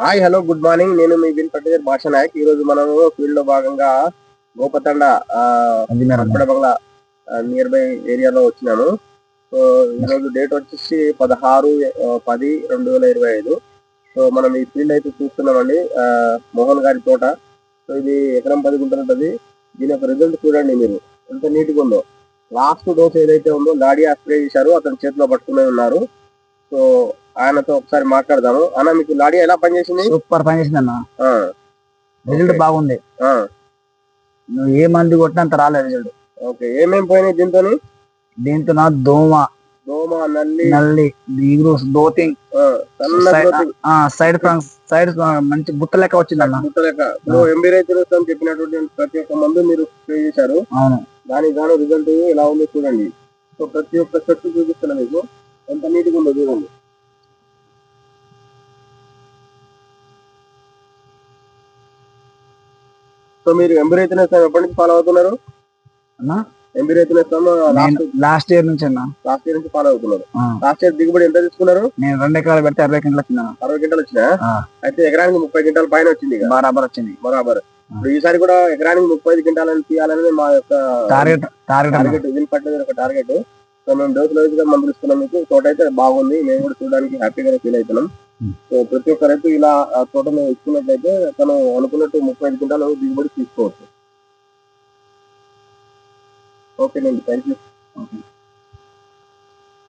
Hi hello good morning. నేను మీ bin పట్టిదర్ భాష నాయక్. ఈరోజు మనము ఫీల్డ్ లో భాగంగా గోపతండ అంజనీర బంగ్లా నియర్ బై ఏరియాలో వచ్చినాను. సో ఈరోజు డేట్ వచ్చేసి 16/10/2025. సో మనం ఈ ఫీల్డ్ అయితే చూస్తున్నామండి, మోహన్ గారి తోట. సో ఇది ఎకరం 10 గుంటలు ఉంటుంది. దీని యొక్క రిజల్ట్ చూడండి మీరు ఎంత నీట్గా ఉందో. లాస్ట్ డోస్ ఏదైతే ఉందో లాడియా స్ప్రే చేశారు, అతని చేతిలో పట్టుకునే ఉన్నారు. సో ఆయనతో ఒకసారి మాట్లాడదాము. అన్న, మీకు లాడియా ఎలా పనిచేసింది? సూపర్ పనిచేసింది అన్న. రిజల్ట్ బాగుంది. నువ్వు ఏ మంది కొట్టినా అంత రాలేదు రిజల్ట్. ఓకే, ఏమేమి పోయినాయి దీంతో నా దోమ నల్లి దోతింగ్ సైడ్ మంచి బుట్ట లెక్క వచ్చింది అన్న. బుట్ట లెక్క. ఎంబీ రైతులు చెప్పినటువంటి ప్రతి ఒక్క మందు మీరు స్ప్రే చేశారు. అవును, దానికి గాను రిజల్ట్ ఎలా ఉందో చూడండి. సో ప్రతి ఒక్క చెట్టు చూపిస్తున్నా మీకు ఎంత నీట్గా ఉందో చూడండి. సో మీరు ఎంబీ రైతులు ఎప్పటి నుంచి ఫాలో అవుతున్నారు అన్న? ఎంబీ రైతులు లాస్ట్ ఇయర్ నుంచి అన్న. లాస్ట్ ఇయర్ నుంచి ఫాలో అవుతున్నారు. లాస్ట్ ఇయర్ దిగుబడి ఎంత తీసుకున్నారు? నేను 2 ఎకరాలు పెడితే 60 క్వింటాలు వచ్చింది. 60 క్వింటాలు వచ్చినా? అయితే ఎకరానికి 30 క్వింటాల పైన వచ్చింది. బరాబర్ వచ్చింది. బరాబర్. ఇప్పుడు ఈసారి కూడా ఎకరానికి 35 క్వింటాలని తీయాలని మా యొక్క టార్గెట్. విన్ పట్టేది ఒక టార్గెట్. సో మేము డోస్ వైజ్ గా మందులు ఇస్తున్నాం మీకు. తోట అయితే బాగుంది, మేము కూడా చూడడానికి హ్యాపీగానే ఫీల్ అవుతున్నాం. సో ప్రతి ఒక్క రైతు ఇలా ఆ తోటను ఇస్తున్నట్లయితే తను అనుకున్నట్టు 35 క్వింటాలు దిగుబడి తీసుకోవచ్చు. ఓకేనండి, థ్యాంక్ యూ.